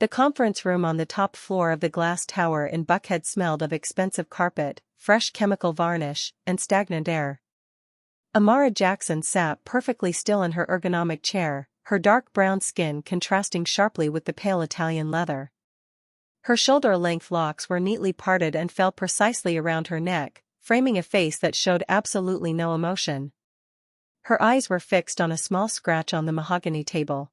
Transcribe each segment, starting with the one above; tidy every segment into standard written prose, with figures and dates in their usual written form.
The conference room on the top floor of the glass tower in Buckhead smelled of expensive carpet, fresh chemical varnish, and stagnant air. Amara Jackson sat perfectly still in her ergonomic chair, her dark brown skin contrasting sharply with the pale Italian leather. Her shoulder-length locks were neatly parted and fell precisely around her neck, framing a face that showed absolutely no emotion. Her eyes were fixed on a small scratch on the mahogany table.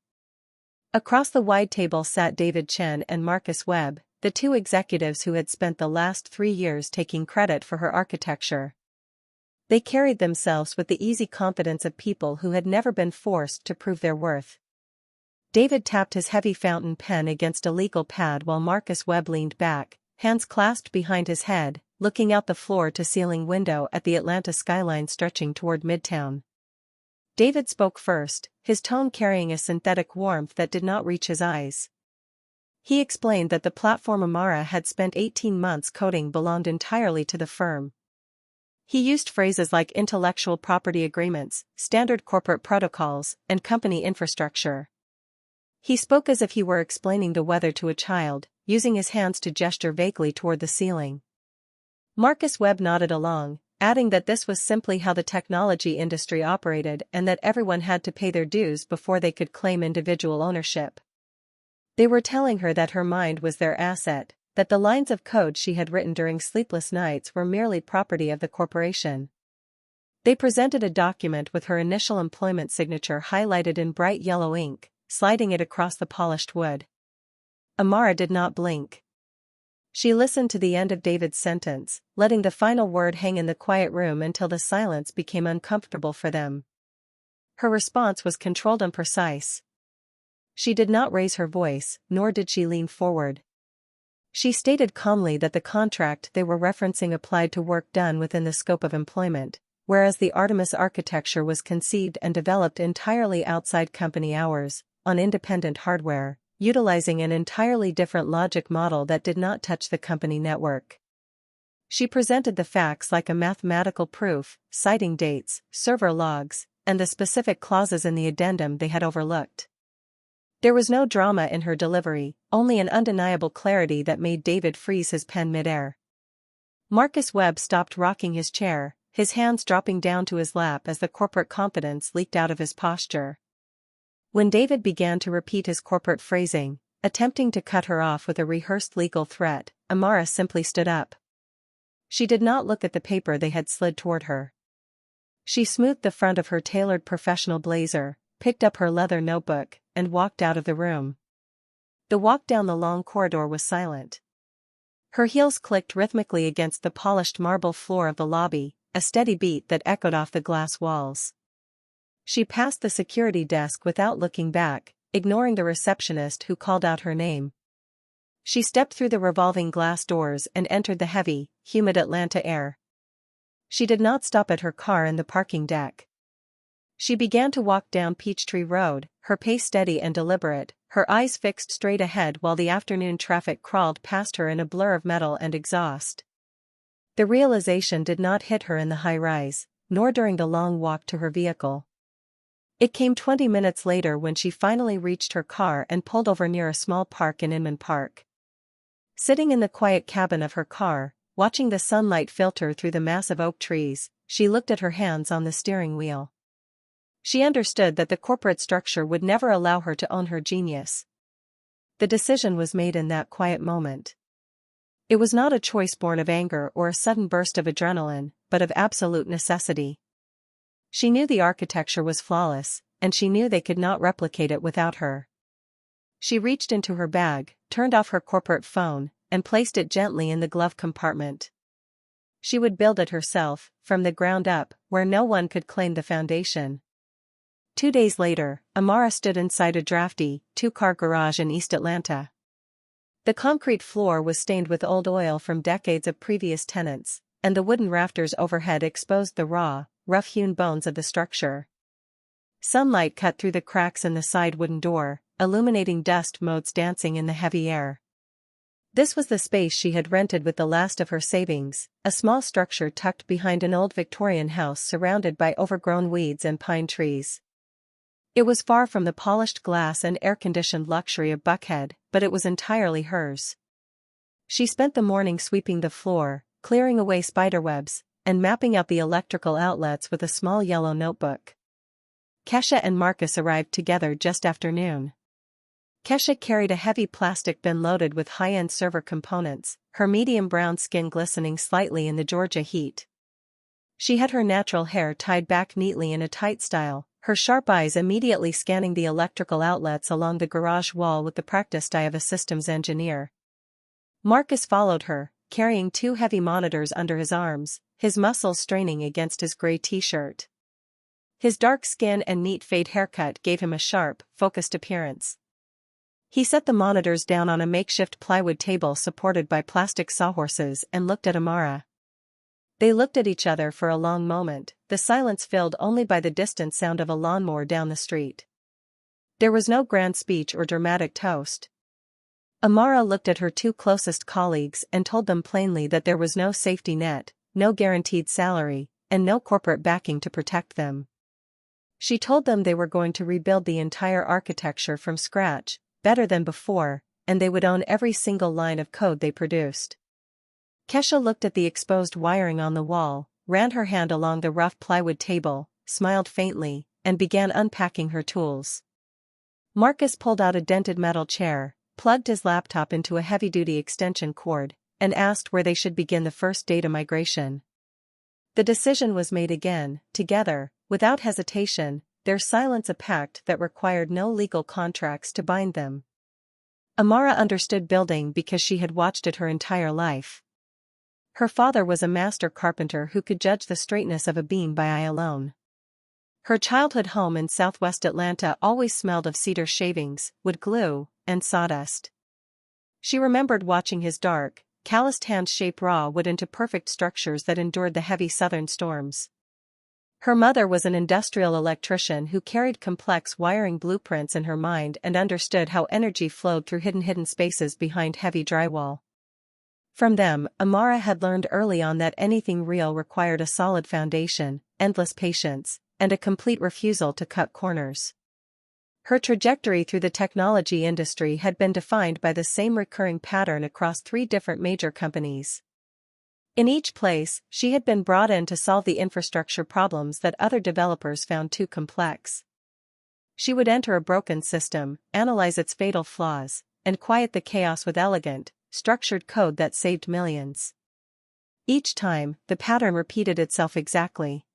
Across the wide table sat Kesha and Marcus, the two executives who had spent the last 3 years taking credit for her architecture. They carried themselves with the easy confidence of people who had never been forced to prove their worth. David tapped his heavy fountain pen against a legal pad while Marcus leaned back, hands clasped behind his head, looking out the floor-to-ceiling window at the Atlanta skyline stretching toward Midtown. David spoke first, his tone carrying a synthetic warmth that did not reach his eyes. He explained that the platform Amara had spent 18 months coding belonged entirely to the firm. He used phrases like intellectual property agreements, standard corporate protocols, and company infrastructure. He spoke as if he were explaining the weather to a child, using his hands to gesture vaguely toward the ceiling. Marcus nodded along, adding that this was simply how the technology industry operated and that everyone had to pay their dues before they could claim individual ownership. They were telling her that her mind was their asset, that the lines of code she had written during sleepless nights were merely property of the corporation. They presented a document with her initial employment signature highlighted in bright yellow ink, sliding it across the polished wood. Amara did not blink. She listened to the end of David's sentence, letting the final word hang in the quiet room until the silence became uncomfortable for them. Her response was controlled and precise. She did not raise her voice, nor did she lean forward. She stated calmly that the contract they were referencing applied to work done within the scope of employment, whereas the Artemis architecture was conceived and developed entirely outside company hours, on independent hardware, utilizing an entirely different logic model that did not touch the company network. She presented the facts like a mathematical proof, citing dates, server logs, and the specific clauses in the addendum they had overlooked. There was no drama in her delivery, only an undeniable clarity that made David freeze his pen midair. Marcus stopped rocking his chair, his hands dropping down to his lap as the corporate confidence leaked out of his posture. When David began to repeat his corporate phrasing, attempting to cut her off with a rehearsed legal threat, Amara simply stood up. She did not look at the paper they had slid toward her. She smoothed the front of her tailored professional blazer, picked up her leather notebook, and walked out of the room. The walk down the long corridor was silent. Her heels clicked rhythmically against the polished marble floor of the lobby, a steady beat that echoed off the glass walls. She passed the security desk without looking back, ignoring the receptionist who called out her name. She stepped through the revolving glass doors and entered the heavy, humid Atlanta air. She did not stop at her car in the parking deck. She began to walk down Peachtree Road, her pace steady and deliberate, her eyes fixed straight ahead while the afternoon traffic crawled past her in a blur of metal and exhaust. The realization did not hit her in the high rise, nor during the long walk to her vehicle. It came 20 minutes later when she finally reached her car and pulled over near a small park in Inman Park. Sitting in the quiet cabin of her car, watching the sunlight filter through the massive oak trees, she looked at her hands on the steering wheel. She understood that the corporate structure would never allow her to own her genius. The decision was made in that quiet moment. It was not a choice born of anger or a sudden burst of adrenaline, but of absolute necessity. She knew the architecture was flawless, and she knew they could not replicate it without her. She reached into her bag, turned off her corporate phone, and placed it gently in the glove compartment. She would build it herself, from the ground up, where no one could claim the foundation. 2 days later, Amara stood inside a drafty, 2-car garage in East Atlanta. The concrete floor was stained with old oil from decades of previous tenants, and the wooden rafters overhead exposed the raw, rough-hewn bones of the structure. Sunlight cut through the cracks in the side wooden door, illuminating dust motes dancing in the heavy air. This was the space she had rented with the last of her savings, a small structure tucked behind an old Victorian house surrounded by overgrown weeds and pine trees. It was far from the polished glass and air-conditioned luxury of Buckhead, but it was entirely hers. She spent the morning sweeping the floor, clearing away spiderwebs, and mapping out the electrical outlets with a small yellow notebook. Kesha and Marcus arrived together just after noon. Kesha carried a heavy plastic bin loaded with high-end server components, her medium brown skin glistening slightly in the Georgia heat. She had her natural hair tied back neatly in a tight style, her sharp eyes immediately scanning the electrical outlets along the garage wall with the practiced eye of a systems engineer. Marcus followed her, carrying 2 heavy monitors under his arms, his muscles straining against his gray t-shirt. His dark skin and neat fade haircut gave him a sharp, focused appearance. He set the monitors down on a makeshift plywood table supported by plastic sawhorses and looked at Amara. They looked at each other for a long moment, the silence filled only by the distant sound of a lawnmower down the street. There was no grand speech or dramatic toast. Amara looked at her 2 closest colleagues and told them plainly that there was no safety net, no guaranteed salary, and no corporate backing to protect them. She told them they were going to rebuild the entire architecture from scratch, better than before, and they would own every single line of code they produced. Kesha looked at the exposed wiring on the wall, ran her hand along the rough plywood table, smiled faintly, and began unpacking her tools. Marcus pulled out a dented metal chair, plugged his laptop into a heavy-duty extension cord, and asked where they should begin the first data migration. The decision was made again, together, without hesitation, their silence a pact that required no legal contracts to bind them. Amara understood building because she had watched it her entire life. Her father was a master carpenter who could judge the straightness of a beam by eye alone. Her childhood home in southwest Atlanta always smelled of cedar shavings, wood glue, and sawdust. She remembered watching his dark, calloused hands shape raw wood into perfect structures that endured the heavy southern storms. Her mother was an industrial electrician who carried complex wiring blueprints in her mind and understood how energy flowed through hidden spaces behind heavy drywall. From them, Amara had learned early on that anything real required a solid foundation, endless patience, and a complete refusal to cut corners. Her trajectory through the technology industry had been defined by the same recurring pattern across 3 different major companies. In each place, she had been brought in to solve the infrastructure problems that other developers found too complex. She would enter a broken system, analyze its fatal flaws, and quiet the chaos with elegant, structured code that saved millions. Each time, the pattern repeated itself exactly.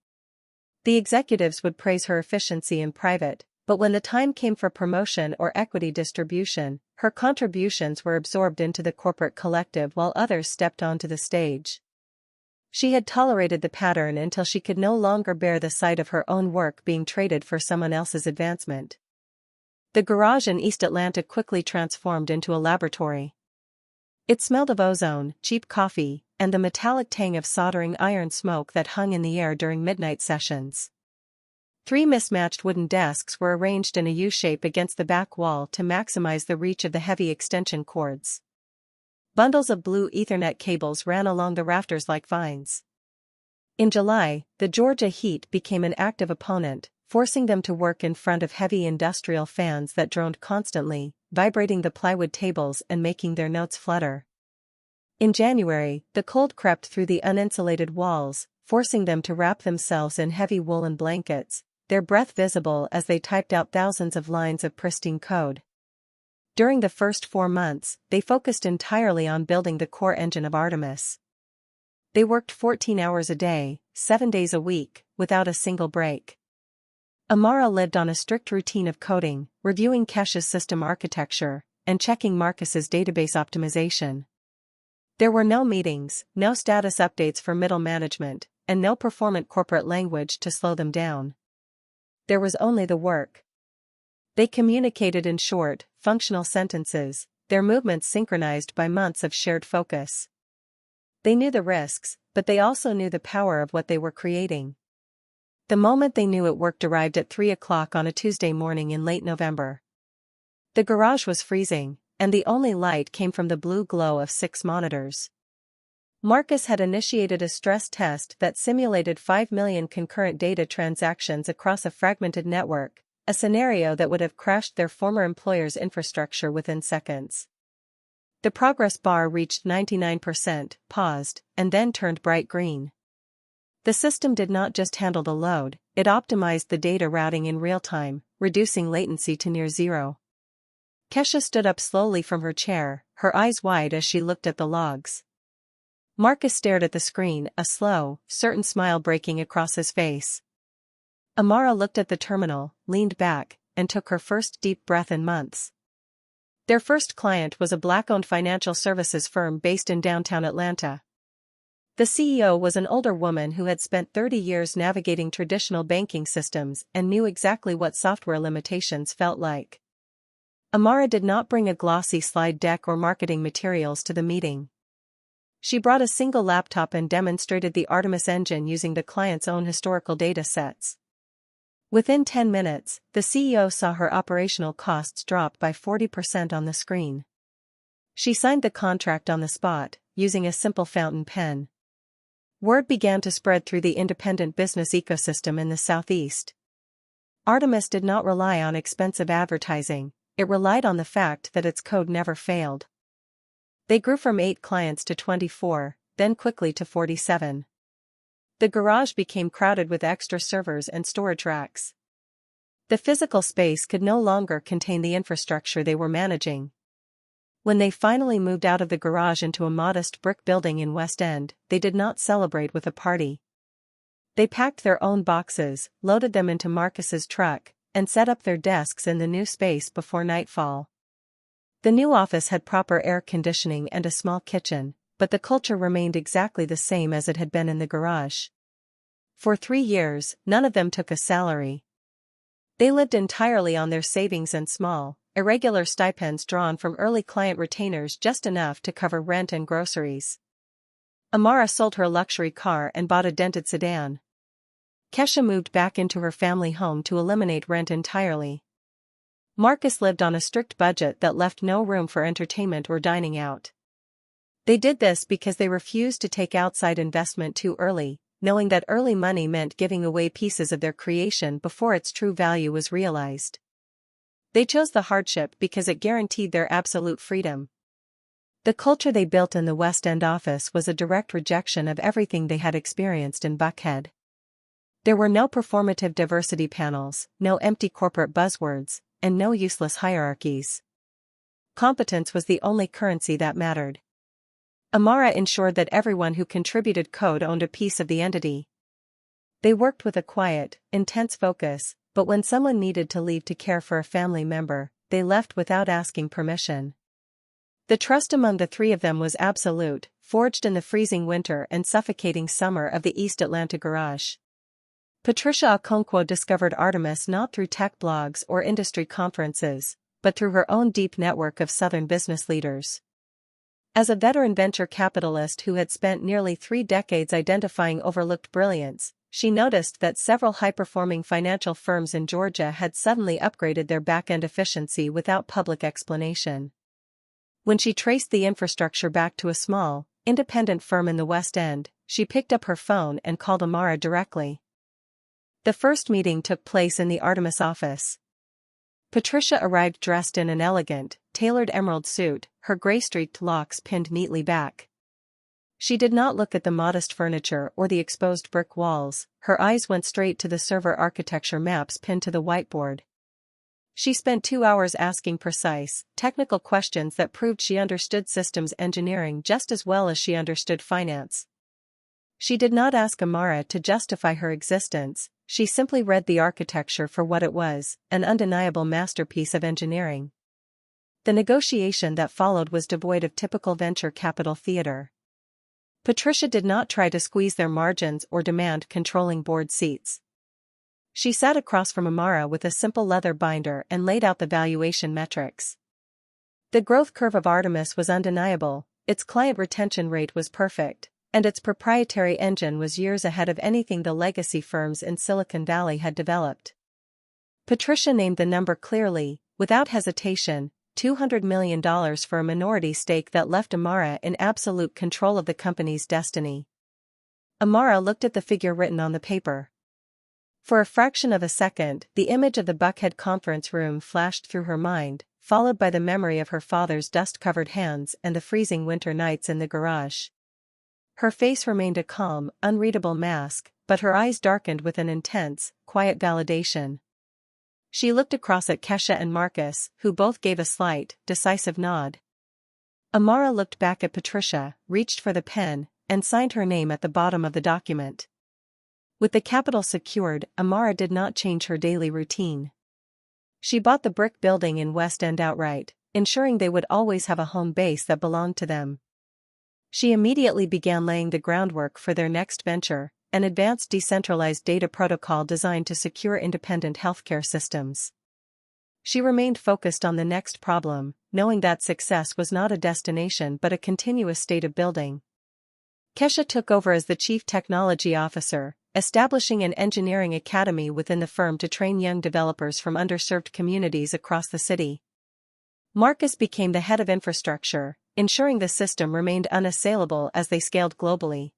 The executives would praise her efficiency in private, but when the time came for promotion or equity distribution, her contributions were absorbed into the corporate collective while others stepped onto the stage. She had tolerated the pattern until she could no longer bear the sight of her own work being traded for someone else's advancement. The garage in East Atlanta quickly transformed into a laboratory. It smelled of ozone, cheap coffee, and the metallic tang of soldering iron smoke that hung in the air during midnight sessions. 3 mismatched wooden desks were arranged in a U-shape against the back wall to maximize the reach of the heavy extension cords. Bundles of blue Ethernet cables ran along the rafters like vines. In July, the Georgia heat became an active opponent, forcing them to work in front of heavy industrial fans that droned constantly, vibrating the plywood tables and making their notes flutter. In January, the cold crept through the uninsulated walls, forcing them to wrap themselves in heavy woolen blankets, their breath visible as they typed out thousands of lines of pristine code. During the first 4 months, they focused entirely on building the core engine of Artemis. They worked 14 hours a day, 7 days a week, without a single break. Amara lived on a strict routine of coding, reviewing Kesha's system architecture, and checking Marcus's database optimization. There were no meetings, no status updates for middle management, and no performant corporate language to slow them down. There was only the work. They communicated in short, functional sentences, their movements synchronized by months of shared focus. They knew the risks, but they also knew the power of what they were creating. The moment they knew it worked arrived at 3 o'clock on a Tuesday morning in late November. The garage was freezing, and the only light came from the blue glow of 6 monitors. Marcus had initiated a stress test that simulated 5 million concurrent data transactions across a fragmented network, a scenario that would have crashed their former employer's infrastructure within seconds. The progress bar reached 99%, paused, and then turned bright green. The system did not just handle the load, it optimized the data routing in real time, reducing latency to near zero. Kesha stood up slowly from her chair, her eyes wide as she looked at the logs. Marcus stared at the screen, a slow, certain smile breaking across his face. Amara looked at the terminal, leaned back, and took her first deep breath in months. Their first client was a Black-owned financial services firm based in downtown Atlanta. The CEO was an older woman who had spent 30 years navigating traditional banking systems and knew exactly what software limitations felt like. Amara did not bring a glossy slide deck or marketing materials to the meeting. She brought a single laptop and demonstrated the Artemis engine using the client's own historical data sets. Within 10 minutes, the CEO saw her operational costs drop by 40% on the screen. She signed the contract on the spot, using a simple fountain pen. Word began to spread through the independent business ecosystem in the Southeast. Artemis did not rely on expensive advertising, it relied on the fact that its code never failed. They grew from 8 clients to 24, then quickly to 47. The garage became crowded with extra servers and storage racks. The physical space could no longer contain the infrastructure they were managing. When they finally moved out of the garage into a modest brick building in West End, they did not celebrate with a party. They packed their own boxes, loaded them into Marcus's truck, and set up their desks in the new space before nightfall. The new office had proper air conditioning and a small kitchen, but the culture remained exactly the same as it had been in the garage. For 3 years, none of them took a salary. They lived entirely on their savings and small, irregular stipends drawn from early client retainers, just enough to cover rent and groceries. Amara sold her luxury car and bought a dented sedan. Kesha moved back into her family home to eliminate rent entirely. Marcus lived on a strict budget that left no room for entertainment or dining out. They did this because they refused to take outside investment too early, knowing that early money meant giving away pieces of their creation before its true value was realized. They chose the hardship because it guaranteed their absolute freedom. The culture they built in the West End office was a direct rejection of everything they had experienced in Buckhead. There were no performative diversity panels, no empty corporate buzzwords, and no useless hierarchies. Competence was the only currency that mattered. Amara ensured that everyone who contributed code owned a piece of the entity. They worked with a quiet, intense focus, but when someone needed to leave to care for a family member, they left without asking permission. The trust among the 3 of them was absolute, forged in the freezing winter and suffocating summer of the East Atlanta garage. Patricia Okonkwo discovered Artemis not through tech blogs or industry conferences, but through her own deep network of Southern business leaders. As a veteran venture capitalist who had spent nearly 3 decades identifying overlooked brilliance, she noticed that several high-performing financial firms in Georgia had suddenly upgraded their back-end efficiency without public explanation. When she traced the infrastructure back to a small, independent firm in the West End, she picked up her phone and called Amara directly. The first meeting took place in the Artemis office. Patricia arrived dressed in an elegant, tailored emerald suit, her gray-streaked locks pinned neatly back. She did not look at the modest furniture or the exposed brick walls, her eyes went straight to the server architecture maps pinned to the whiteboard. She spent 2 hours asking precise, technical questions that proved she understood systems engineering just as well as she understood finance. She did not ask Amara to justify her existence, she simply read the architecture for what it was, an undeniable masterpiece of engineering. The negotiation that followed was devoid of typical venture capital theater. Patricia did not try to squeeze their margins or demand controlling board seats. She sat across from Amara with a simple leather binder and laid out the valuation metrics. The growth curve of Artemis was undeniable, its client retention rate was perfect, and its proprietary engine was years ahead of anything the legacy firms in Silicon Valley had developed. Patricia named the number clearly, without hesitation, $200 million for a minority stake that left Amara in absolute control of the company's destiny. Amara looked at the figure written on the paper. For a fraction of a second, the image of the Buckhead conference room flashed through her mind, followed by the memory of her father's dust-covered hands and the freezing winter nights in the garage. Her face remained a calm, unreadable mask, but her eyes darkened with an intense, quiet validation. She looked across at Kesha and Marcus, who both gave a slight, decisive nod. Amara looked back at Patricia, reached for the pen, and signed her name at the bottom of the document. With the capital secured, Amara did not change her daily routine. She bought the brick building in West End outright, ensuring they would always have a home base that belonged to them. She immediately began laying the groundwork for their next venture, an advanced decentralized data protocol designed to secure independent healthcare systems. She remained focused on the next problem, knowing that success was not a destination but a continuous state of building. Kesha took over as the Chief Technology Officer, establishing an engineering academy within the firm to train young developers from underserved communities across the city. Marcus became the head of infrastructure, ensuring the system remained unassailable as they scaled globally.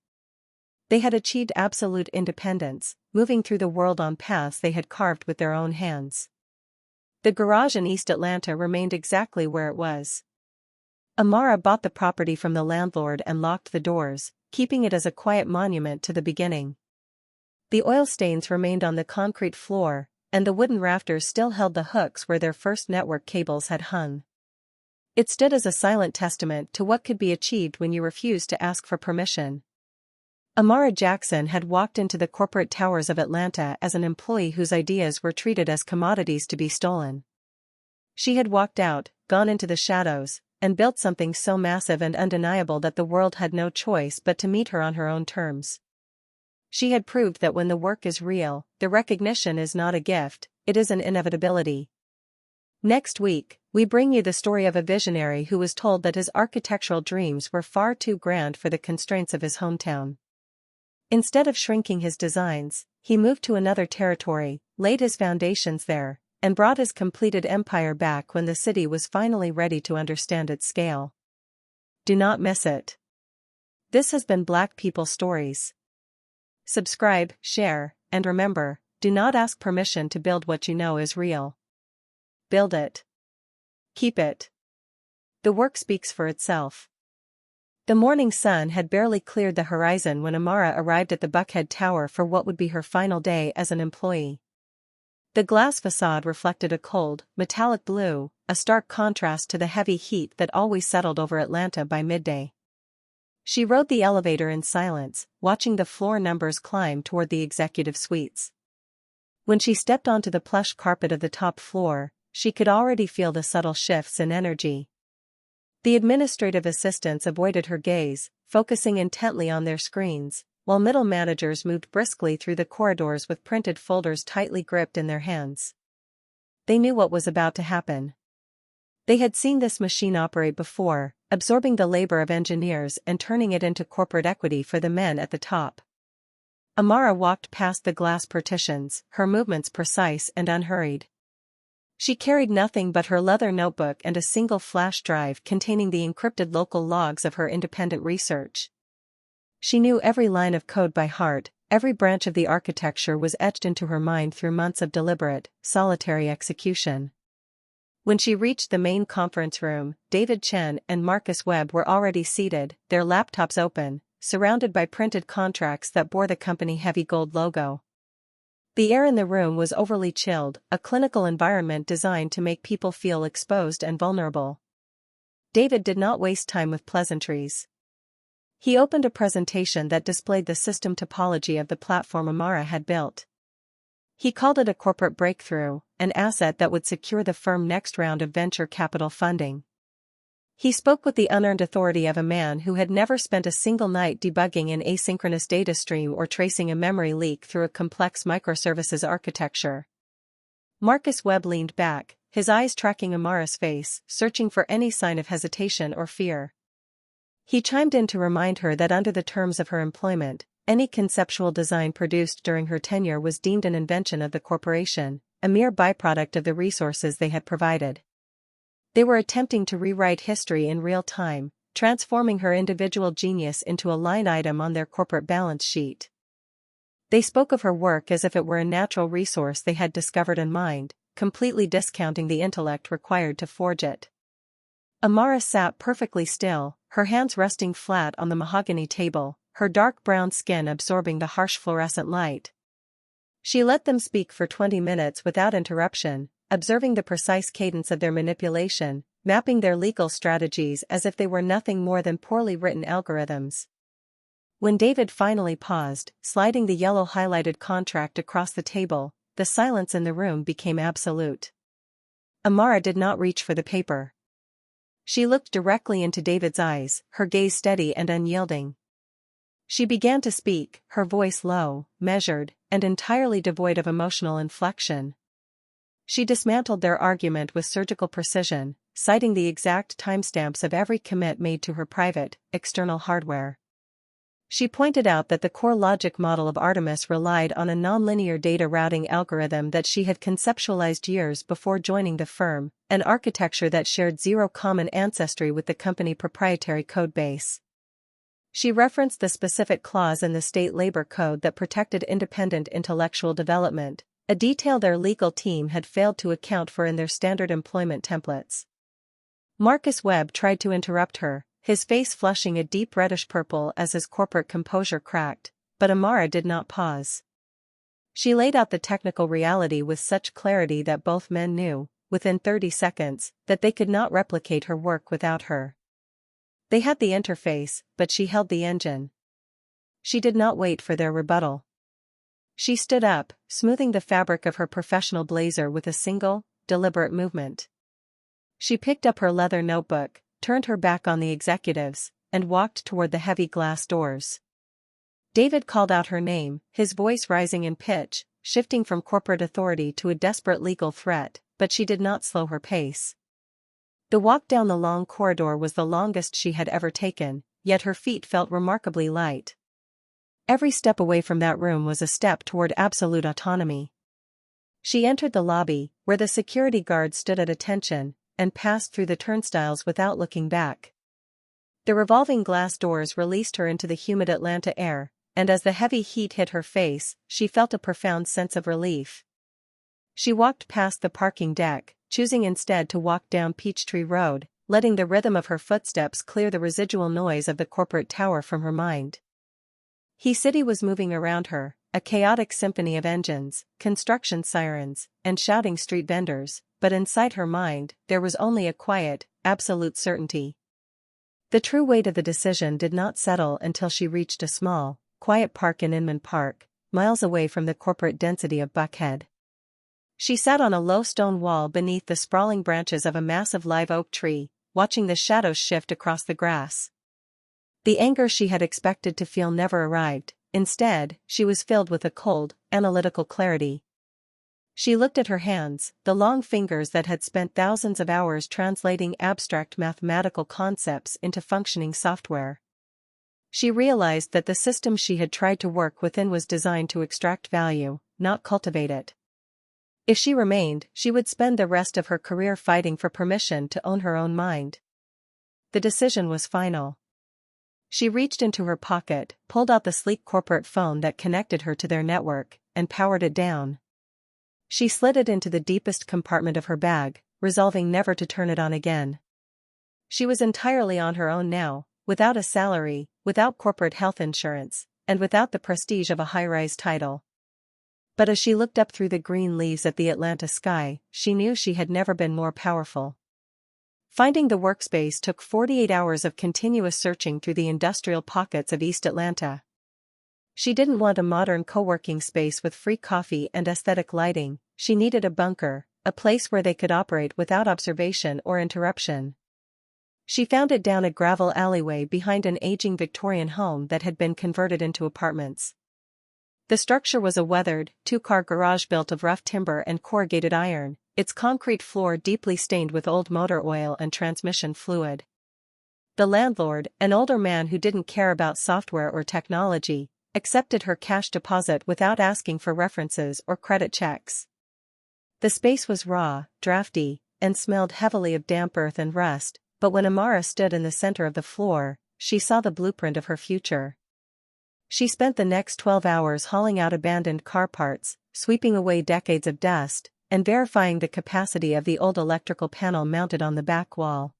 They had achieved absolute independence, moving through the world on paths they had carved with their own hands. The garage in East Atlanta remained exactly where it was. Amara bought the property from the landlord and locked the doors, keeping it as a quiet monument to the beginning. The oil stains remained on the concrete floor, and the wooden rafters still held the hooks where their first network cables had hung. It stood as a silent testament to what could be achieved when you refused to ask for permission. Amara Jackson had walked into the corporate towers of Atlanta as an employee whose ideas were treated as commodities to be stolen. She had walked out, gone into the shadows, and built something so massive and undeniable that the world had no choice but to meet her on her own terms. She had proved that when the work is real, the recognition is not a gift, it is an inevitability. Next week, we bring you the story of a visionary who was told that his architectural dreams were far too grand for the constraints of his hometown. Instead of shrinking his designs, he moved to another territory, laid his foundations there, and brought his completed empire back when the city was finally ready to understand its scale. Do not miss it. This has been Black People Stories. Subscribe, share, and remember, do not ask permission to build what you know is real. Build it. Keep it. The work speaks for itself. The morning sun had barely cleared the horizon when Amara arrived at the Buckhead Tower for what would be her final day as an employee. The glass facade reflected a cold, metallic blue, a stark contrast to the heavy heat that always settled over Atlanta by midday. She rode the elevator in silence, watching the floor numbers climb toward the executive suites. When she stepped onto the plush carpet of the top floor, she could already feel the subtle shifts in energy. The administrative assistants avoided her gaze, focusing intently on their screens, while middle managers moved briskly through the corridors with printed folders tightly gripped in their hands. They knew what was about to happen. They had seen this machine operate before, absorbing the labor of engineers and turning it into corporate equity for the men at the top. Amara walked past the glass partitions, her movements precise and unhurried. She carried nothing but her leather notebook and a single flash drive containing the encrypted local logs of her independent research. She knew every line of code by heart, every branch of the architecture was etched into her mind through months of deliberate, solitary execution. When she reached the main conference room, David Chen and Marcus Webb were already seated, their laptops open, surrounded by printed contracts that bore the company heavy gold logo. The air in the room was overly chilled, a clinical environment designed to make people feel exposed and vulnerable. David did not waste time with pleasantries. He opened a presentation that displayed the system topology of the platform Amara had built. He called it a corporate breakthrough, an asset that would secure the firm's next round of venture capital funding. He spoke with the unearned authority of a man who had never spent a single night debugging an asynchronous data stream or tracing a memory leak through a complex microservices architecture. Marcus Webb leaned back, his eyes tracking Amara's face, searching for any sign of hesitation or fear. He chimed in to remind her that under the terms of her employment, any conceptual design produced during her tenure was deemed an invention of the corporation, a mere byproduct of the resources they had provided. They were attempting to rewrite history in real time, transforming her individual genius into a line item on their corporate balance sheet. They spoke of her work as if it were a natural resource they had discovered and mined, completely discounting the intellect required to forge it. Amara sat perfectly still, her hands resting flat on the mahogany table, her dark brown skin absorbing the harsh fluorescent light. She let them speak for 20 minutes without interruption, observing the precise cadence of their manipulation, mapping their legal strategies as if they were nothing more than poorly written algorithms. When David finally paused, sliding the yellow highlighted contract across the table, the silence in the room became absolute. Amara did not reach for the paper. She looked directly into David's eyes, her gaze steady and unyielding. She began to speak, her voice low, measured, and entirely devoid of emotional inflection. She dismantled their argument with surgical precision, citing the exact timestamps of every commit made to her private, external hardware. She pointed out that the core logic model of Artemis relied on a nonlinear data routing algorithm that she had conceptualized years before joining the firm, an architecture that shared zero common ancestry with the company proprietary codebase. She referenced the specific clause in the state labor code that protected independent intellectual development, a detail their legal team had failed to account for in their standard employment templates. Marcus Webb tried to interrupt her, his face flushing a deep reddish purple as his corporate composure cracked, but Amara did not pause. She laid out the technical reality with such clarity that both men knew, within 30 seconds, that they could not replicate her work without her. They had the interface, but she held the engine. She did not wait for their rebuttal. She stood up, smoothing the fabric of her professional blazer with a single, deliberate movement. She picked up her leather notebook, turned her back on the executives, and walked toward the heavy glass doors. David called out her name, his voice rising in pitch, shifting from corporate authority to a desperate legal threat, but she did not slow her pace. The walk down the long corridor was the longest she had ever taken, yet her feet felt remarkably light. Every step away from that room was a step toward absolute autonomy. She entered the lobby, where the security guards stood at attention, and passed through the turnstiles without looking back. The revolving glass doors released her into the humid Atlanta air, and as the heavy heat hit her face, she felt a profound sense of relief. She walked past the parking deck, choosing instead to walk down Peachtree Road, letting the rhythm of her footsteps clear the residual noise of the corporate tower from her mind. City was moving around her, a chaotic symphony of engines, construction sirens, and shouting street vendors, but inside her mind, there was only a quiet, absolute certainty. The true weight of the decision did not settle until she reached a small, quiet park in Inman Park, miles away from the corporate density of Buckhead. She sat on a low stone wall beneath the sprawling branches of a massive live oak tree, watching the shadows shift across the grass. The anger she had expected to feel never arrived. Instead, she was filled with a cold, analytical clarity. She looked at her hands, the long fingers that had spent thousands of hours translating abstract mathematical concepts into functioning software. She realized that the system she had tried to work within was designed to extract value, not cultivate it. If she remained, she would spend the rest of her career fighting for permission to own her own mind. The decision was final. She reached into her pocket, pulled out the sleek corporate phone that connected her to their network, and powered it down. She slid it into the deepest compartment of her bag, resolving never to turn it on again. She was entirely on her own now, without a salary, without corporate health insurance, and without the prestige of a high-rise title. But as she looked up through the green leaves at the Atlanta sky, she knew she had never been more powerful. Finding the workspace took 48 hours of continuous searching through the industrial pockets of East Atlanta. She didn't want a modern co-working space with free coffee and aesthetic lighting, she needed a bunker, a place where they could operate without observation or interruption. She found it down a gravel alleyway behind an aging Victorian home that had been converted into apartments. The structure was a weathered, two-car garage built of rough timber and corrugated iron, its concrete floor deeply stained with old motor oil and transmission fluid. The landlord, an older man who didn't care about software or technology, accepted her cash deposit without asking for references or credit checks. The space was raw, drafty, and smelled heavily of damp earth and rust, but when Amara stood in the center of the floor, she saw the blueprint of her future. She spent the next 12 hours hauling out abandoned car parts, sweeping away decades of dust, and verifying the capacity of the old electrical panel mounted on the back wall.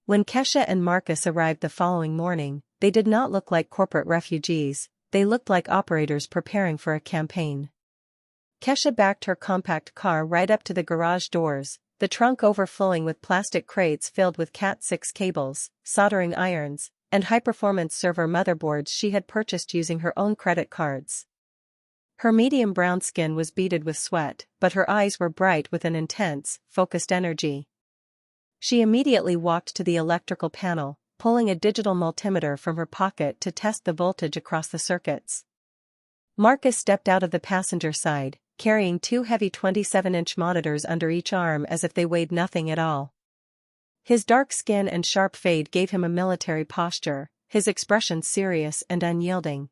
When Kesha and Marcus arrived the following morning, they did not look like corporate refugees, they looked like operators preparing for a campaign. Kesha backed her compact car right up to the garage doors, the trunk overflowing with plastic crates filled with Cat6 cables, soldering irons, and high-performance server motherboards she had purchased using her own credit cards. Her medium brown skin was beaded with sweat, but her eyes were bright with an intense, focused energy. She immediately walked to the electrical panel, pulling a digital multimeter from her pocket to test the voltage across the circuits. Marcus stepped out of the passenger side, carrying two heavy 27-inch monitors under each arm as if they weighed nothing at all. His dark skin and sharp fade gave him a military posture, his expression serious and unyielding.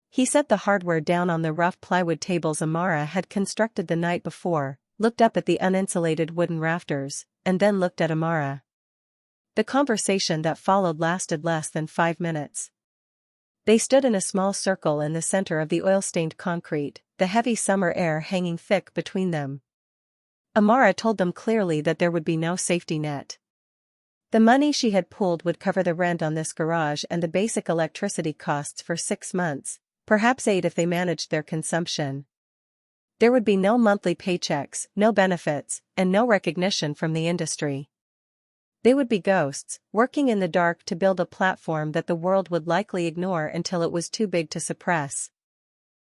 He set the hardware down on the rough plywood tables Amara had constructed the night before, looked up at the uninsulated wooden rafters, and then looked at Amara. The conversation that followed lasted less than 5 minutes. They stood in a small circle in the center of the oil-stained concrete, the heavy summer air hanging thick between them. Amara told them clearly that there would be no safety net. The money she had pooled would cover the rent on this garage and the basic electricity costs for 6 months, perhaps 8 if they managed their consumption. There would be no monthly paychecks, no benefits, and no recognition from the industry. They would be ghosts, working in the dark to build a platform that the world would likely ignore until it was too big to suppress.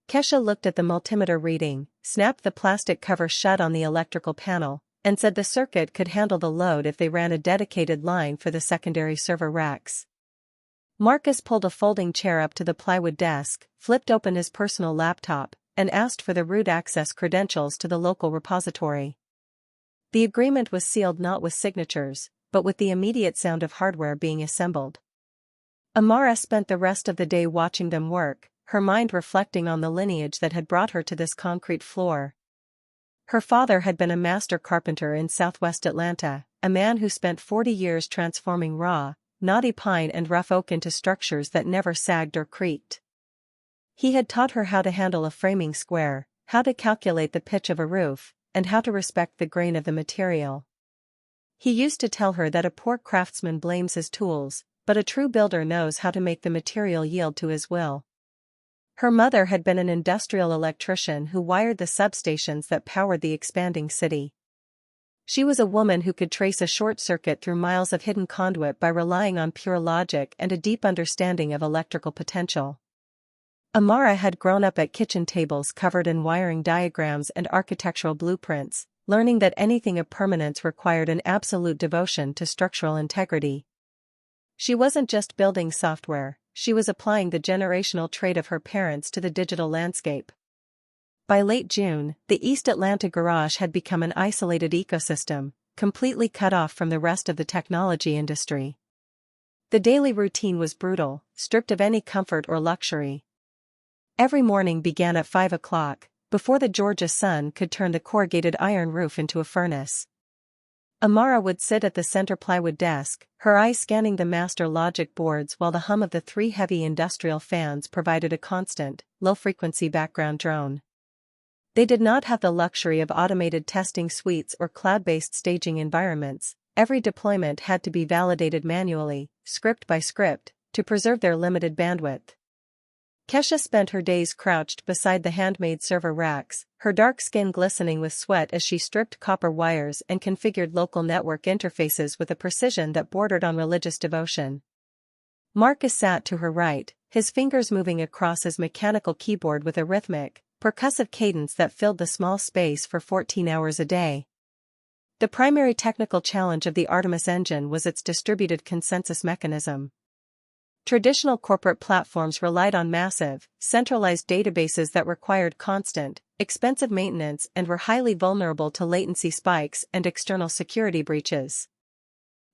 Kesha looked at the multimeter reading, snapped the plastic cover shut on the electrical panel, and said the circuit could handle the load if they ran a dedicated line for the secondary server racks. Marcus pulled a folding chair up to the plywood desk, flipped open his personal laptop, and asked for the root access credentials to the local repository. The agreement was sealed not with signatures, but with the immediate sound of hardware being assembled. Amara spent the rest of the day watching them work, her mind reflecting on the lineage that had brought her to this concrete floor. Her father had been a master carpenter in southwest Atlanta, a man who spent 40 years transforming raw, knotty pine and rough oak into structures that never sagged or creaked. He had taught her how to handle a framing square, how to calculate the pitch of a roof, and how to respect the grain of the material. He used to tell her that a poor craftsman blames his tools, but a true builder knows how to make the material yield to his will. Her mother had been an industrial electrician who wired the substations that powered the expanding city. She was a woman who could trace a short circuit through miles of hidden conduit by relying on pure logic and a deep understanding of electrical potential. Amara had grown up at kitchen tables covered in wiring diagrams and architectural blueprints, learning that anything of permanence required an absolute devotion to structural integrity. She wasn't just building software, she was applying the generational trait of her parents to the digital landscape. By late June, the East Atlanta garage had become an isolated ecosystem, completely cut off from the rest of the technology industry. The daily routine was brutal, stripped of any comfort or luxury. Every morning began at 5 o'clock, before the Georgia sun could turn the corrugated iron roof into a furnace. Amara would sit at the center plywood desk, her eyes scanning the master logic boards while the hum of the 3 heavy industrial fans provided a constant, low-frequency background drone. They did not have the luxury of automated testing suites or cloud-based staging environments. Every deployment had to be validated manually, script by script, to preserve their limited bandwidth. Kesha spent her days crouched beside the handmade server racks, her dark skin glistening with sweat as she stripped copper wires and configured local network interfaces with a precision that bordered on religious devotion. Marcus sat to her right, his fingers moving across his mechanical keyboard with a rhythmic, percussive cadence that filled the small space for 14 hours a day. The primary technical challenge of the Artemis engine was its distributed consensus mechanism. Traditional corporate platforms relied on massive, centralized databases that required constant, expensive maintenance and were highly vulnerable to latency spikes and external security breaches.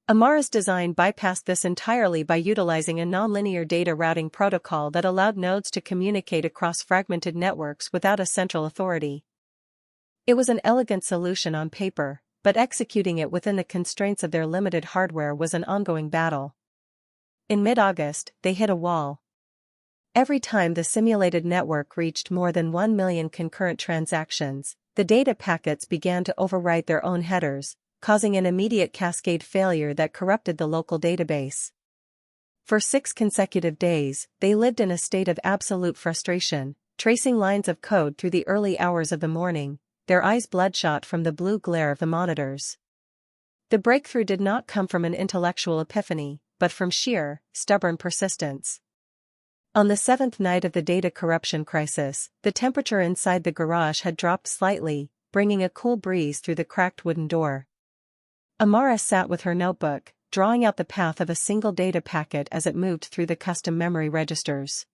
Amara's design bypassed this entirely by utilizing a nonlinear data routing protocol that allowed nodes to communicate across fragmented networks without a central authority. It was an elegant solution on paper, but executing it within the constraints of their limited hardware was an ongoing battle. In mid-August, they hit a wall. Every time the simulated network reached more than 1 million concurrent transactions, the data packets began to overwrite their own headers, causing an immediate cascade failure that corrupted the local database. For 6 consecutive days, they lived in a state of absolute frustration, tracing lines of code through the early hours of the morning, their eyes bloodshot from the blue glare of the monitors. The breakthrough did not come from an intellectual epiphany, but from sheer, stubborn persistence. On the 7th night of the data corruption crisis, the temperature inside the garage had dropped slightly, bringing a cool breeze through the cracked wooden door. Amara sat with her notebook, drawing out the path of a single data packet as it moved through the custom memory registers.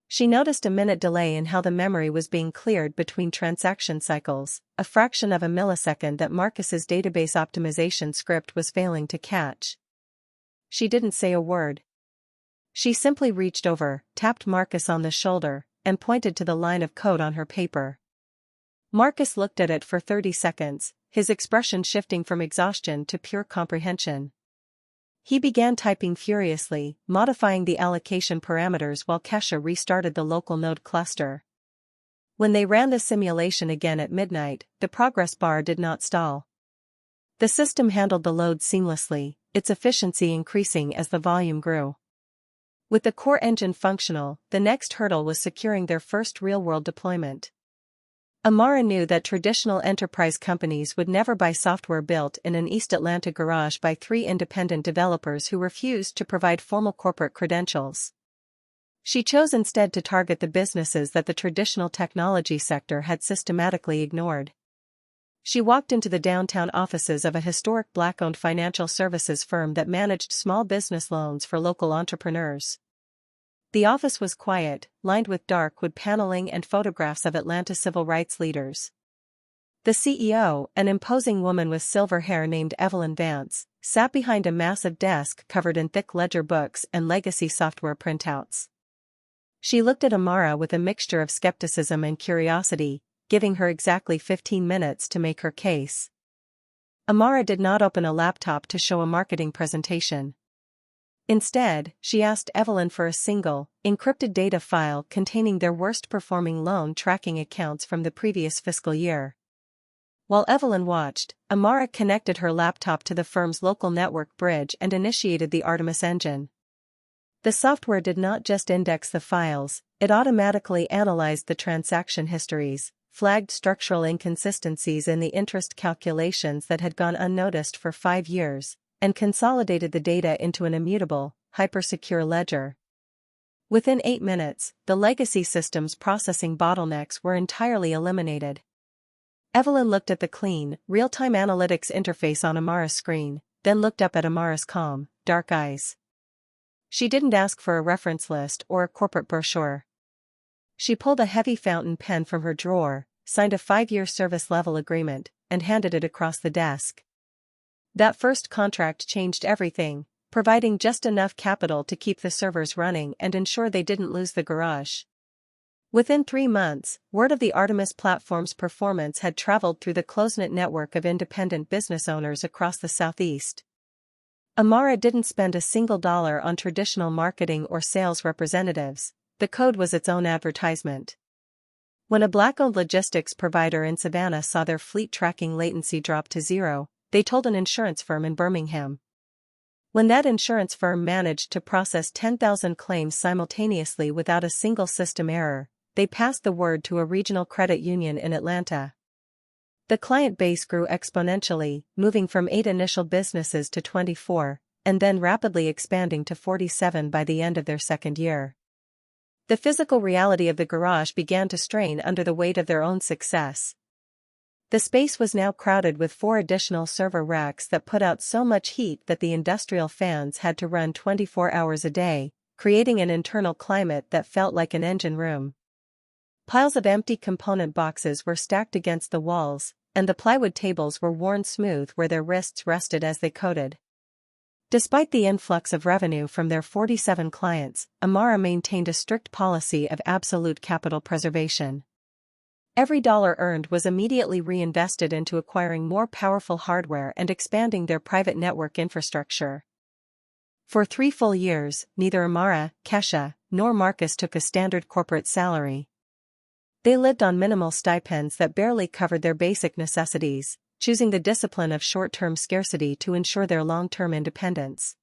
She noticed a minute delay in how the memory was being cleared between transaction cycles, a fraction of a millisecond that Marcus's database optimization script was failing to catch. She didn't say a word. She simply reached over, tapped Marcus on the shoulder, and pointed to the line of code on her paper. Marcus looked at it for 30 seconds, his expression shifting from exhaustion to pure comprehension. He began typing furiously, modifying the allocation parameters while Kesha restarted the local node cluster. When they ran the simulation again at midnight, the progress bar did not stall. The system handled the load seamlessly, its efficiency increasing as the volume grew. With the core engine functional, the next hurdle was securing their first real-world deployment. Amara knew that traditional enterprise companies would never buy software built in an East Atlanta garage by 3 independent developers who refused to provide formal corporate credentials. She chose instead to target the businesses that the traditional technology sector had systematically ignored. She walked into the downtown offices of a historic Black-owned financial services firm that managed small business loans for local entrepreneurs. The office was quiet, lined with dark wood paneling and photographs of Atlanta civil rights leaders. The CEO, an imposing woman with silver hair named Evelyn Vance, sat behind a massive desk covered in thick ledger books and legacy software printouts. She looked at Amara with a mixture of skepticism and curiosity, giving her exactly 15 minutes to make her case. Amara did not open a laptop to show a marketing presentation. Instead, she asked Evelyn for a single, encrypted data file containing their worst-performing loan tracking accounts from the previous fiscal year. While Evelyn watched, Amara connected her laptop to the firm's local network bridge and initiated the Artemis engine. The software did not just index the files, it automatically analyzed the transaction histories, flagged structural inconsistencies in the interest calculations that had gone unnoticed for 5 years, and consolidated the data into an immutable, hypersecure ledger. Within 8 minutes, the legacy system's processing bottlenecks were entirely eliminated. Evelyn looked at the clean, real-time analytics interface on Amara's screen, then looked up at Amara's calm, dark eyes. She didn't ask for a reference list or a corporate brochure. She pulled a heavy fountain pen from her drawer, signed a 5-year service-level agreement, and handed it across the desk. That first contract changed everything, providing just enough capital to keep the servers running and ensure they didn't lose the garage. Within 3 months, word of the Artemis platform's performance had traveled through the close-knit network of independent business owners across the Southeast. Amara didn't spend a single dollar on traditional marketing or sales representatives, the code was its own advertisement. When a Black-owned logistics provider in Savannah saw their fleet tracking latency drop to 0, they told an insurance firm in Birmingham. When that insurance firm managed to process 10,000 claims simultaneously without a single system error, they passed the word to a regional credit union in Atlanta. The client base grew exponentially, moving from 8 initial businesses to 24, and then rapidly expanding to 47 by the end of their second year. The physical reality of the garage began to strain under the weight of their own success. The space was now crowded with 4 additional server racks that put out so much heat that the industrial fans had to run 24 hours a day, creating an internal climate that felt like an engine room. Piles of empty component boxes were stacked against the walls, and the plywood tables were worn smooth where their wrists rested as they coded. Despite the influx of revenue from their 47 clients, Amara maintained a strict policy of absolute capital preservation. Every dollar earned was immediately reinvested into acquiring more powerful hardware and expanding their private network infrastructure. For 3 full years, neither Amara, Kesha, nor Marcus took a standard corporate salary. They lived on minimal stipends that barely covered their basic necessities, choosing the discipline of short-term scarcity to ensure their long-term independence.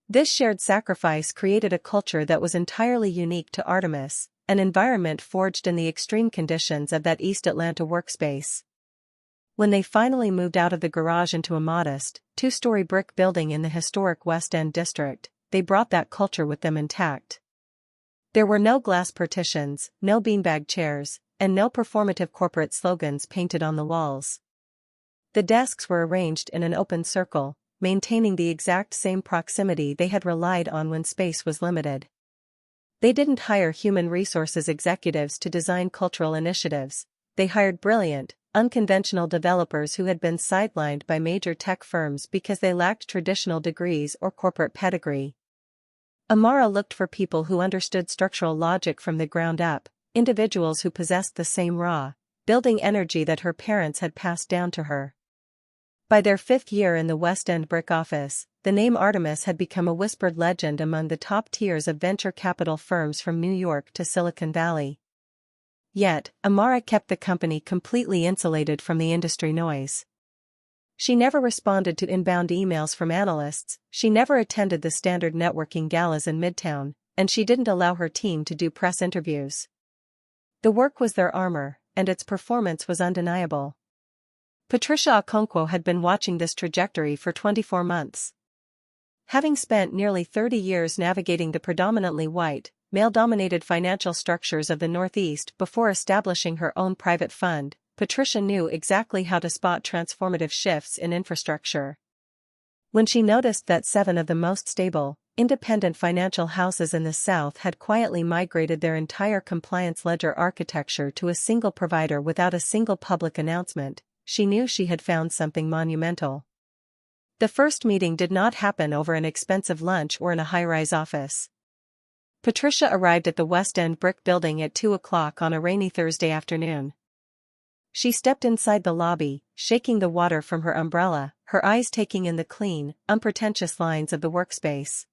This shared sacrifice created a culture that was entirely unique to Artemis, an environment forged in the extreme conditions of that East Atlanta workspace. When they finally moved out of the garage into a modest, two-story brick building in the historic West End district, they brought that culture with them intact. There were no glass partitions, no beanbag chairs, and no performative corporate slogans painted on the walls. The desks were arranged in an open circle, maintaining the exact same proximity they had relied on when space was limited. They didn't hire human resources executives to design cultural initiatives. They hired brilliant, unconventional developers who had been sidelined by major tech firms because they lacked traditional degrees or corporate pedigree. Amara looked for people who understood structural logic from the ground up, individuals who possessed the same raw, building energy that her parents had passed down to her. By their 5th year in the West End brick office, the name Artemis had become a whispered legend among the top tiers of venture capital firms from New York to Silicon Valley. Yet, Amara kept the company completely insulated from the industry noise. She never responded to inbound emails from analysts, she never attended the standard networking galas in Midtown, and she didn't allow her team to do press interviews. The work was their armor, and its performance was undeniable. Patricia Okonkwo had been watching this trajectory for 24 months. Having spent nearly 30 years navigating the predominantly white, male-dominated financial structures of the Northeast before establishing her own private fund, Patricia knew exactly how to spot transformative shifts in infrastructure. When she noticed that 7 of the most stable, independent financial houses in the South had quietly migrated their entire compliance ledger architecture to a single provider without a single public announcement, she knew she had found something monumental. The first meeting did not happen over an expensive lunch or in a high-rise office. Patricia arrived at the West End brick building at 2 o'clock on a rainy Thursday afternoon. She stepped inside the lobby, shaking the water from her umbrella, her eyes taking in the clean, unpretentious lines of the workspace.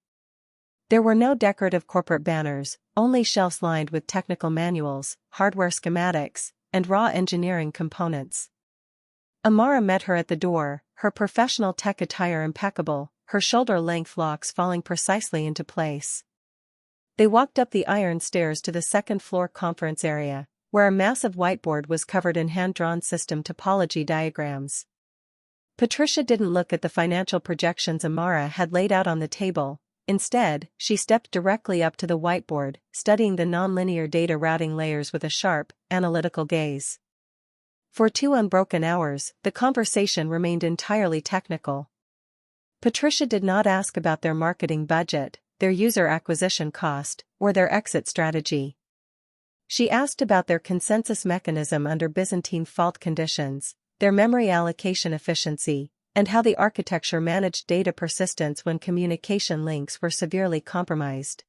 There were no decorative corporate banners, only shelves lined with technical manuals, hardware schematics, and raw engineering components. Amara met her at the door, her professional tech attire impeccable, her shoulder-length locks falling precisely into place. They walked up the iron stairs to the second-floor conference area, where a massive whiteboard was covered in hand-drawn system topology diagrams. Patricia didn't look at the financial projections Amara had laid out on the table. Instead, she stepped directly up to the whiteboard, studying the nonlinear data routing layers with a sharp, analytical gaze. For 2 unbroken hours, the conversation remained entirely technical. Patricia did not ask about their marketing budget, their user acquisition cost, or their exit strategy. She asked about their consensus mechanism under Byzantine fault conditions, their memory allocation efficiency, and how the architecture managed data persistence when communication links were severely compromised.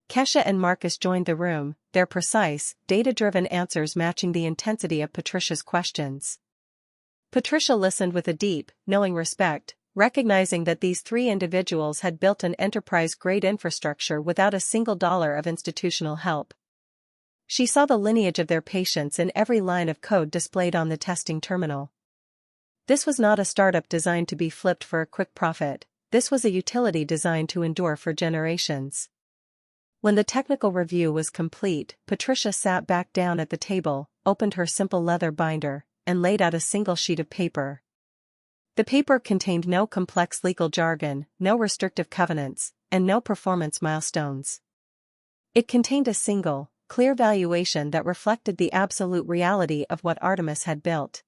Kesha and Marcus joined the room, their precise, data-driven answers matching the intensity of Patricia's questions. Patricia listened with a deep, knowing respect, recognizing that these 3 individuals had built an enterprise-grade infrastructure without a single dollar of institutional help. She saw the lineage of their patience in every line of code displayed on the testing terminal. This was not a startup designed to be flipped for a quick profit, this was a utility designed to endure for generations. When the technical review was complete, Patricia sat back down at the table, opened her simple leather binder, and laid out a single sheet of paper. The paper contained no complex legal jargon, no restrictive covenants, and no performance milestones. It contained a single, clear valuation that reflected the absolute reality of what Artemis had built.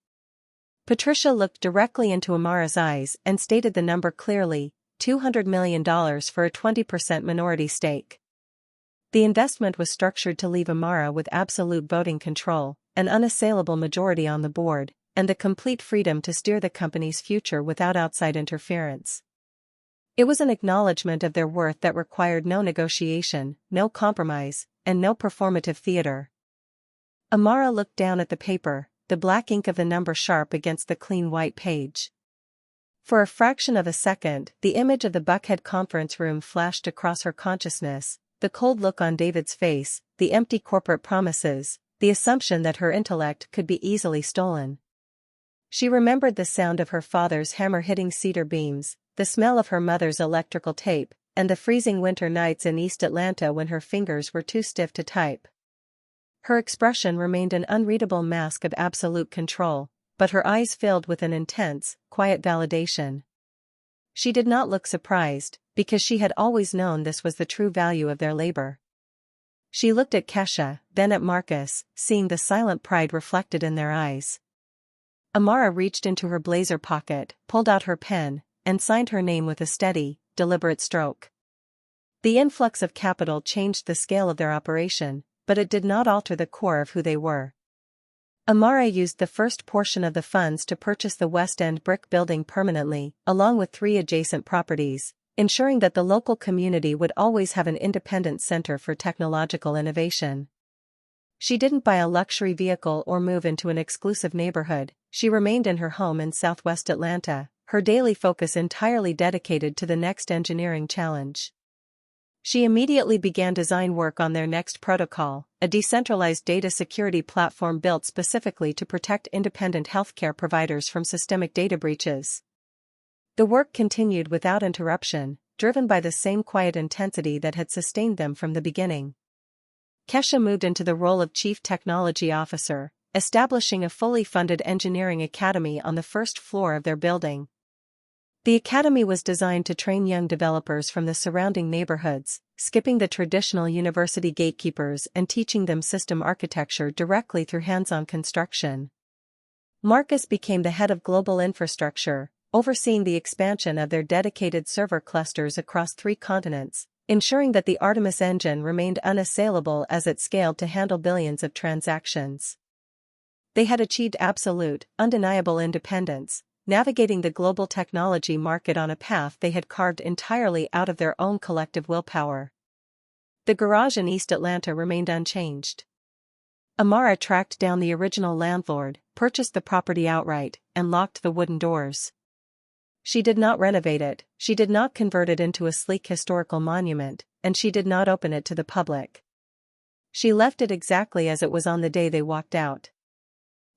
Patricia looked directly into Amara's eyes and stated the number clearly, $200 million for a 20% minority stake. The investment was structured to leave Amara with absolute voting control, an unassailable majority on the board, and the complete freedom to steer the company's future without outside interference. It was an acknowledgement of their worth that required no negotiation, no compromise, and no performative theater. Amara looked down at the paper, the black ink of the number sharp against the clean white page. For a fraction of a second, the image of the Buckhead conference room flashed across her consciousness, the cold look on David's face, the empty corporate promises, the assumption that her intellect could be easily stolen. She remembered the sound of her father's hammer hitting cedar beams, the smell of her mother's electrical tape, and the freezing winter nights in East Atlanta when her fingers were too stiff to type. Her expression remained an unreadable mask of absolute control, but her eyes filled with an intense, quiet validation. She did not look surprised, because she had always known this was the true value of their labor. She looked at Kesha, then at Marcus, seeing the silent pride reflected in their eyes. Amara reached into her blazer pocket, pulled out her pen, and signed her name with a steady, deliberate stroke. The influx of capital changed the scale of their operation, but it did not alter the core of who they were. Amara used the first portion of the funds to purchase the West End brick building permanently, along with 3 adjacent properties, ensuring that the local community would always have an independent center for technological innovation. She didn't buy a luxury vehicle or move into an exclusive neighborhood. She remained in her home in Southwest Atlanta, her daily focus entirely dedicated to the next engineering challenge. She immediately began design work on their next protocol, a decentralized data security platform built specifically to protect independent healthcare providers from systemic data breaches. The work continued without interruption, driven by the same quiet intensity that had sustained them from the beginning. Kesha moved into the role of Chief Technology Officer, establishing a fully funded engineering academy on the first floor of their building. The academy was designed to train young developers from the surrounding neighborhoods, skipping the traditional university gatekeepers and teaching them system architecture directly through hands-on construction. Marcus became the head of global infrastructure, overseeing the expansion of their dedicated server clusters across 3 continents, ensuring that the Artemis engine remained unassailable as it scaled to handle billions of transactions. They had achieved absolute, undeniable independence, navigating the global technology market on a path they had carved entirely out of their own collective willpower. The garage in East Atlanta remained unchanged. Amara tracked down the original landlord, purchased the property outright, and locked the wooden doors. She did not renovate it, she did not convert it into a sleek historical monument, and she did not open it to the public. She left it exactly as it was on the day they walked out.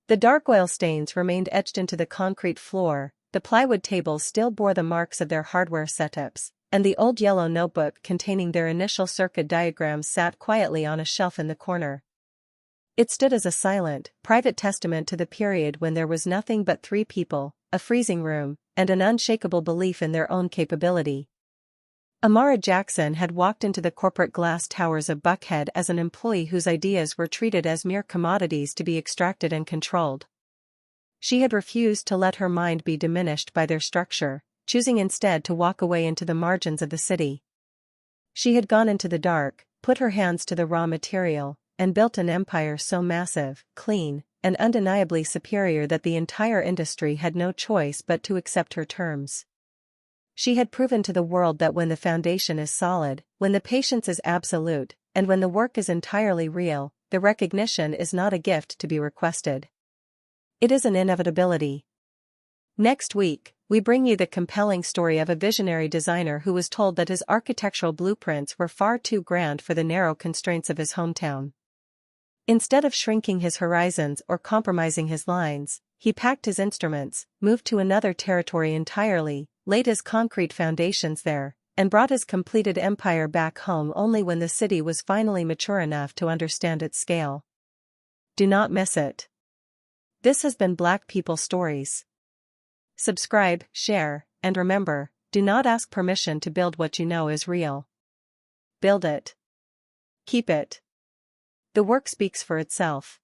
The dark oil stains remained etched into the concrete floor, the plywood tables still bore the marks of their hardware setups, and the old yellow notebook containing their initial circuit diagrams sat quietly on a shelf in the corner. It stood as a silent, private testament to the period when there was nothing but 3 people, a freezing room, and an unshakable belief in their own capability. Amara Jackson had walked into the corporate glass towers of Buckhead as an employee whose ideas were treated as mere commodities to be extracted and controlled. She had refused to let her mind be diminished by their structure, choosing instead to walk away into the margins of the city. She had gone into the dark, put her hands to the raw material, and built an empire so massive, clean, and undeniably superior that the entire industry had no choice but to accept her terms. She had proven to the world that when the foundation is solid, when the patience is absolute, and when the work is entirely real, the recognition is not a gift to be requested. It is an inevitability. Next week, we bring you the compelling story of a visionary designer who was told that his architectural blueprints were far too grand for the narrow constraints of his hometown. Instead of shrinking his horizons or compromising his lines, he packed his instruments, moved to another territory entirely, laid his concrete foundations there, and brought his completed empire back home only when the city was finally mature enough to understand its scale. Do not miss it. This has been Black People Stories. Subscribe, share, and remember, do not ask permission to build what you know is real. Build it. Keep it. The work speaks for itself.